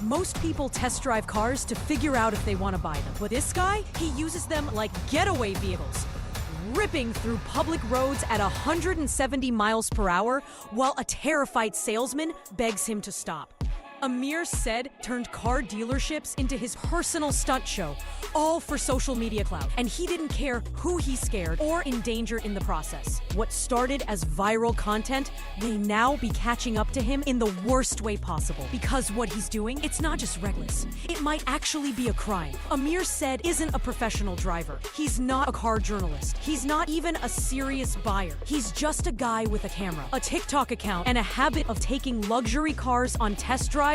Most people test drive cars to figure out if they want to buy them. But this guy, he uses them like getaway vehicles, ripping through public roads at 170 miles per hour while a terrified salesman begs him to stop. Amir said turned car dealerships into his personal stunt show, all for social media clout. And he didn't care who he scared or endangered in the process. What started as viral content may now be catching up to him in the worst way possible. Because what he's doing, it's not just reckless. It might actually be a crime. Amir said isn't a professional driver. He's not a car journalist. He's not even a serious buyer. He's just a guy with a camera, a TikTok account, and a habit of taking luxury cars on test drives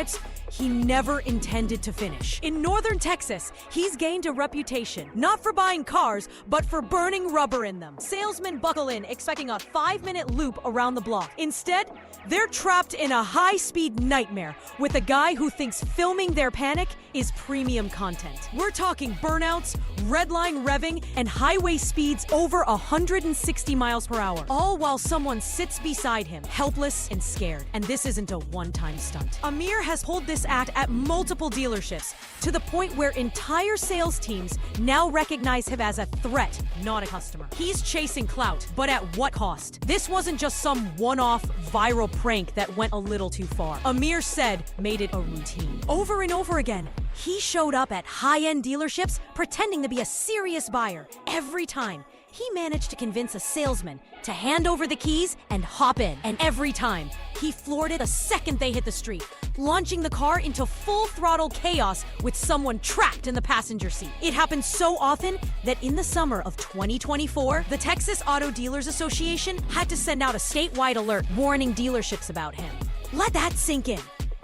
he never intended to finish. In northern Texas, he's gained a reputation, not for buying cars, but for burning rubber in them. Salesmen buckle in, expecting a 5-minute loop around the block. Instead, they're trapped in a high-speed nightmare with a guy who thinks filming their panic is premium content. We're talking burnouts, redline revving, and highway speeds over 160 miles per hour, all while someone sits beside him, helpless and scared. And this isn't a one-time stunt. Amir has pulled this act at multiple dealerships, to the point where entire sales teams now recognize him as a threat, not a customer. He's chasing clout, but at what cost? This wasn't just some one-off viral prank that went a little too far. Amir said made it a routine. Over and over again, he showed up at high-end dealerships pretending to be a serious buyer. Every time, he managed to convince a salesman to hand over the keys and hop in. And every time, he floored it the second they hit the street, launching the car into full-throttle chaos with someone trapped in the passenger seat. It happened so often that in the summer of 2024, the Texas Auto Dealers Association had to send out a statewide alert warning dealerships about him. Let that sink in.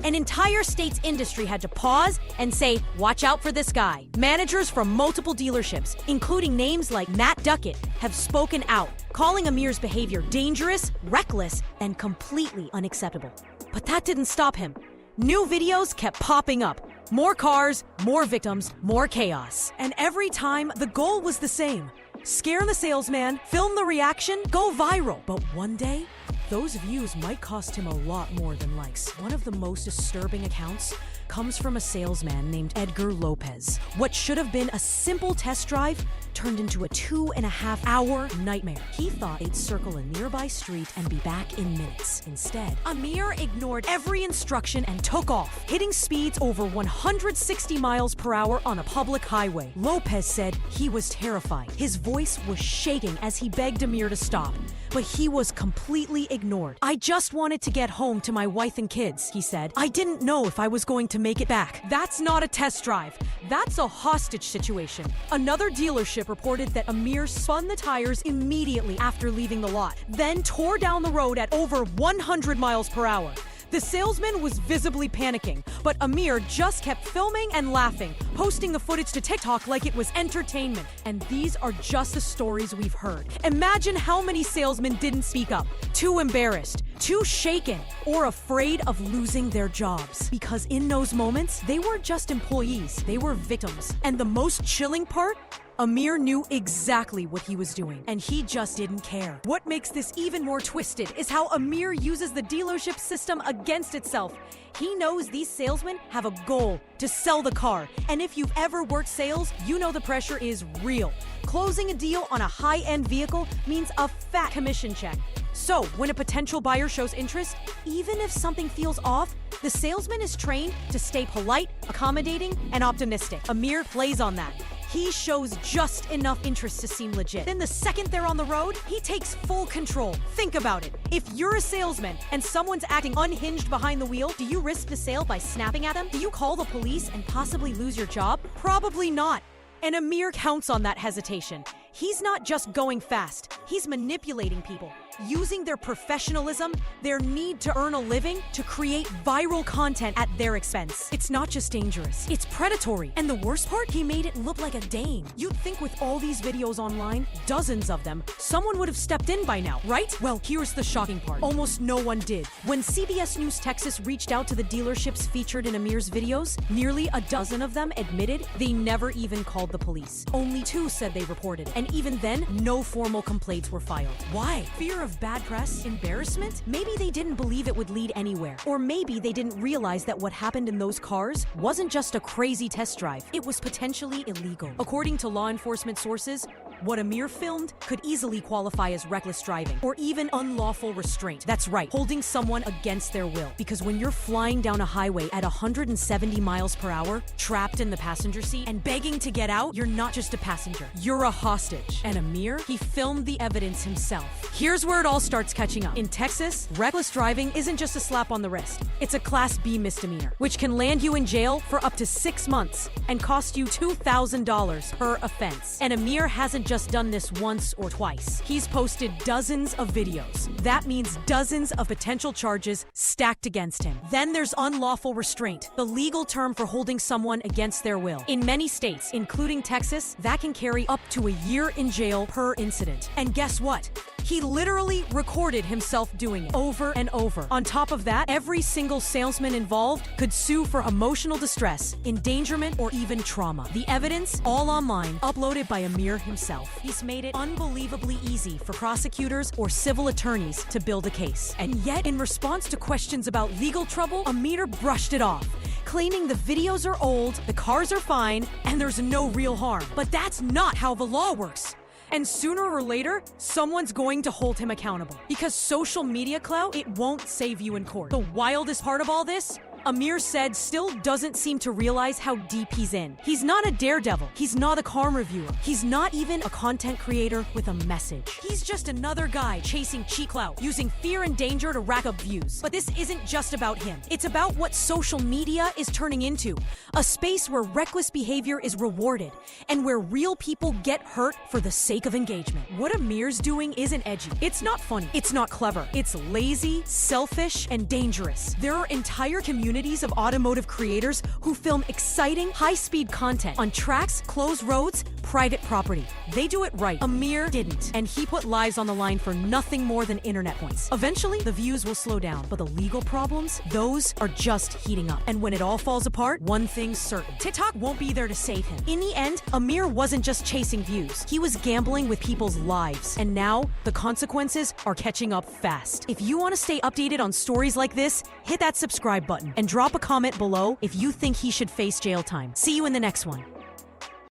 An entire state's industry had to pause and say, watch out for this guy. Managers from multiple dealerships, including names like Matt Duckett, have spoken out, calling Amir's behavior dangerous, reckless, and completely unacceptable. But that didn't stop him. New videos kept popping up. More cars, more victims, more chaos. And every time, the goal was the same. Scare the salesman, film the reaction, go viral. But one day, those views might cost him a lot more than likes. One of the most disturbing accounts comes from a salesman named Edgar Lopez. What should have been a simple test drive turned into a 2.5-hour nightmare. He thought they'd circle a nearby street and be back in minutes. Instead, Amir ignored every instruction and took off, hitting speeds over 160 miles per hour on a public highway. Lopez said he was terrified. His voice was shaking as he begged Amir to stop. But he was completely ignored. I just wanted to get home to my wife and kids, he said. I didn't know if I was going to make it back. That's not a test drive. That's a hostage situation. Another dealership reported that Amir spun the tires immediately after leaving the lot, then tore down the road at over 100 miles per hour. The salesman was visibly panicking, but Amir just kept filming and laughing, posting the footage to TikTok like it was entertainment. And these are just the stories we've heard. Imagine how many salesmen didn't speak up, too embarrassed, too shaken, or afraid of losing their jobs. Because in those moments, they weren't just employees, they were victims. And the most chilling part? Amir knew exactly what he was doing, and he just didn't care. What makes this even more twisted is how Amir uses the dealership system against itself. He knows these salesmen have a goal to sell the car, and if you've ever worked sales, you know the pressure is real. Closing a deal on a high-end vehicle means a fat commission check. So, when a potential buyer shows interest, even if something feels off, the salesman is trained to stay polite, accommodating, and optimistic. Amir plays on that. He shows just enough interest to seem legit. Then the second they're on the road, he takes full control. Think about it. If you're a salesman and someone's acting unhinged behind the wheel, do you risk the sale by snapping at them? Do you call the police and possibly lose your job? Probably not. And Amir counts on that hesitation. He's not just going fast, he's manipulating people, using their professionalism, their need to earn a living, to create viral content at their expense. It's not just dangerous, it's predatory. And the worst part, he made it look like a game. You'd think with all these videos online, dozens of them, someone would have stepped in by now, right? Well, here's the shocking part. Almost no one did. When CBS News Texas reached out to the dealerships featured in Amir's videos, nearly a dozen of them admitted they never even called the police. Only 2 said they reported, and even then, no formal complaints were filed. Why? Fear of of bad press, embarrassment? Maybe they didn't believe it would lead anywhere. Or maybe they didn't realize that what happened in those cars wasn't just a crazy test drive. It was potentially illegal. According to law enforcement sources, what Amir filmed could easily qualify as reckless driving or even unlawful restraint. That's right, holding someone against their will. Because when you're flying down a highway at 170 miles per hour, trapped in the passenger seat and begging to get out, you're not just a passenger, you're a hostage. And Amir, he filmed the evidence himself. Here's where it all starts catching up. In Texas, reckless driving isn't just a slap on the wrist. It's a Class B misdemeanor, which can land you in jail for up to 6 months and cost you $2,000 per offense. And Amir hasn't just done this once or twice. He's posted dozens of videos. That means dozens of potential charges stacked against him. Then there's unlawful restraint, the legal term for holding someone against their will. In many states, including Texas, that can carry up to a year in jail per incident. And guess what? He literally recorded himself doing it over and over. On top of that, every single salesman involved could sue for emotional distress, endangerment, or even trauma. The evidence, all online, uploaded by Amir himself. He's made it unbelievably easy for prosecutors or civil attorneys to build a case. And yet, in response to questions about legal trouble, Amir brushed it off, claiming the videos are old, the cars are fine, and there's no real harm. But that's not how the law works. And sooner or later, someone's going to hold him accountable. Because social media clout, it won't save you in court. The wildest part of all this? Amir said still doesn't seem to realize how deep he's in. He's not a daredevil. He's not a car reviewer. He's not even a content creator with a message. He's just another guy chasing cheap clout, using fear and danger to rack up views. But this isn't just about him. It's about what social media is turning into. A space where reckless behavior is rewarded and where real people get hurt for the sake of engagement. What Amir's doing isn't edgy. It's not funny. It's not clever. It's lazy, selfish, and dangerous. There are entire communities of automotive creators who film exciting, high-speed content on tracks, closed roads, private property. They do it right. Amir didn't, and he put lives on the line for nothing more than internet points. Eventually, the views will slow down, but the legal problems, those are just heating up. And when it all falls apart, one thing's certain. TikTok won't be there to save him. In the end, Amir wasn't just chasing views. He was gambling with people's lives. And now, the consequences are catching up fast. If you want to stay updated on stories like this, hit that subscribe button and drop a comment below if you think he should face jail time. See you in the next one.